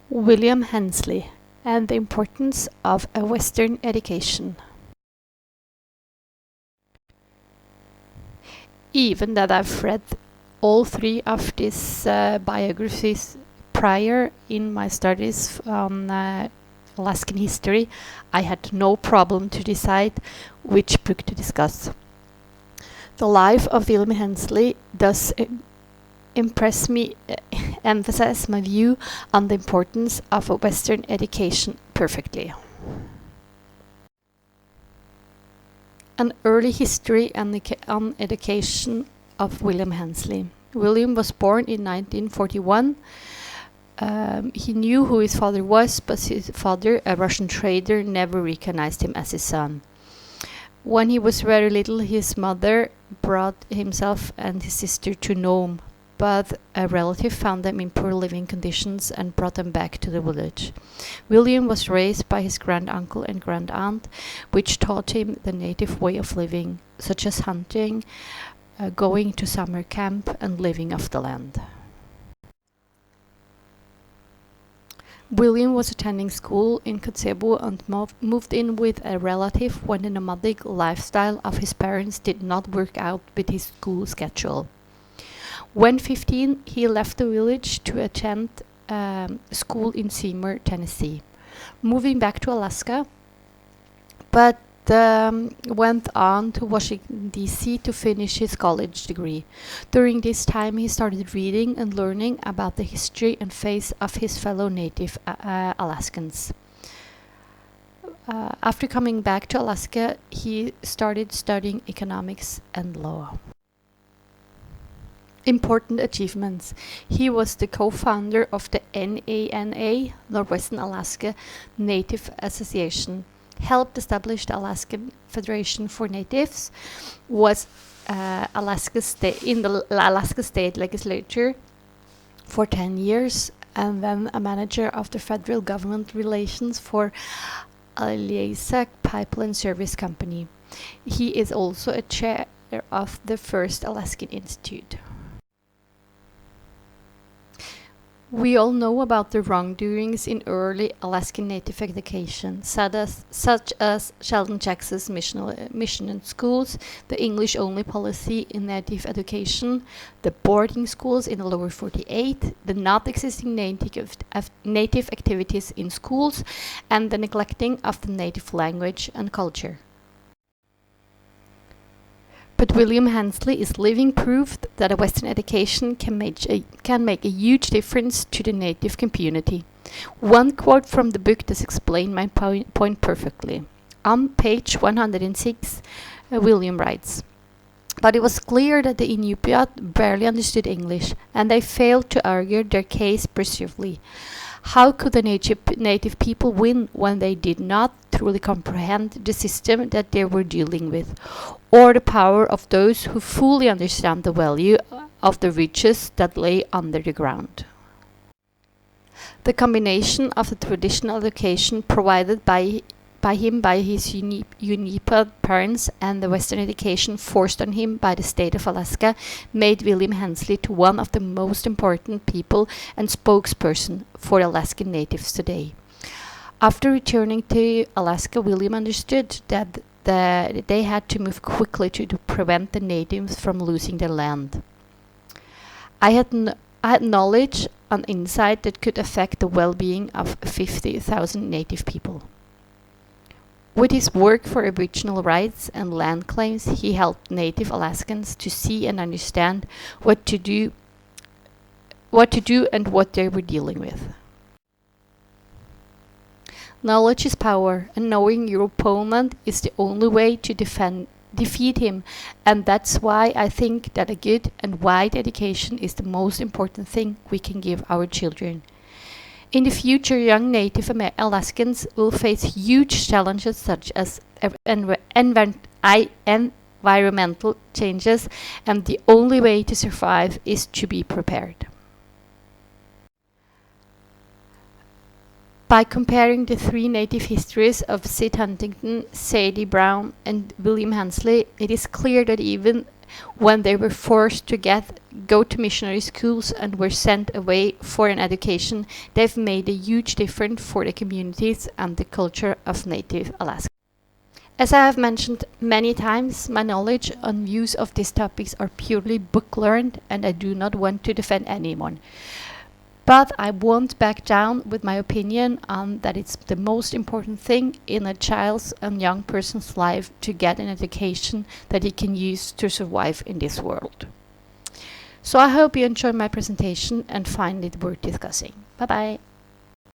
William Hensly and the importance of a Western education. Even that I've read all three of these biographies prior in my studies on Alaskan history, I had no problem to decide which book to discuss. The life of William Hensly does impress me, emphasize my view on the importance of a Western education perfectly. An early history and on education of William Hensly. William was born in 1941. He knew who his father was, but his father, a Russian trader, never recognized him as his son. When he was very little, his mother brought himself and his sister to Nome, but a relative found them in poor living conditions and brought them back to the village. William was raised by his granduncle and grandaunt, which taught him the native way of living, such as hunting, going to summer camp, and living off the land. William was attending school in Kotzebue and moved in with a relative when the nomadic lifestyle of his parents did not work out with his school schedule. When 15, he left the village to attend school in Seymour, Tennessee, moving back to Alaska, but went on to Washington, D.C. to finish his college degree. During this time, he started reading and learning about the history and faith of his fellow native Alaskans. After coming back to Alaska, he started studying economics and law. Important achievements. He was the co-founder of the NANA, Northwestern Alaska Native Association, helped establish the Alaskan Federation for Natives, was in the Alaska State Legislature for 10 years, and then a manager of the federal government relations for Alyesak Pipeline Service Company. He is also a chair of the First Alaskan Institute. We all know about the wrongdoings in early Alaskan Native education, such as Sheldon Jackson's mission schools, the English-only policy in Native education, the boarding schools in the lower 48, the not existing Native activities in schools, and the neglecting of the Native language and culture. But William Hensly is living proof that a Western education can make a huge difference to the Native community. One quote from the book does explain my point perfectly. On page 106, William writes, "But it was clear that the Inupiat barely understood English, and they failed to argue their case persuasively. How could the native people win when they did not truly comprehend the system that they were dealing with, or the power of those who fully understand the value of the riches that lay under the ground?" The combination of the traditional education provided by his Inupiat parents and the Western education forced on him by the state of Alaska made William Hensly to one of the most important people and spokesperson for Alaskan natives today. After returning to Alaska, William understood that they had to move quickly to prevent the natives from losing their land. I had knowledge and insight that could affect the well-being of 50,000 native people. With his work for Aboriginal rights and land claims, he helped Native Alaskans to see and understand what to do and what they were dealing with. Knowledge is power, and knowing your opponent is the only way to defeat him, and that's why I think that a good and wide education is the most important thing we can give our children. In the future, young Native Alaskans will face huge challenges such as environmental changes, and the only way to survive is to be prepared. By comparing the three native histories of Sid Huntington, Sadie Brown, and William Hensly, it is clear that even when they were forced to go to missionary schools and were sent away for an education, they've made a huge difference for the communities and the culture of native Alaska. As I have mentioned many times, my knowledge and views of these topics are purely book learned, and I do not want to defend anyone. But I won't back down with my opinion on that it's the most important thing in a child's and young person's life to get an education that he can use to survive in this world. So I hope you enjoyed my presentation and find it worth discussing. Bye bye.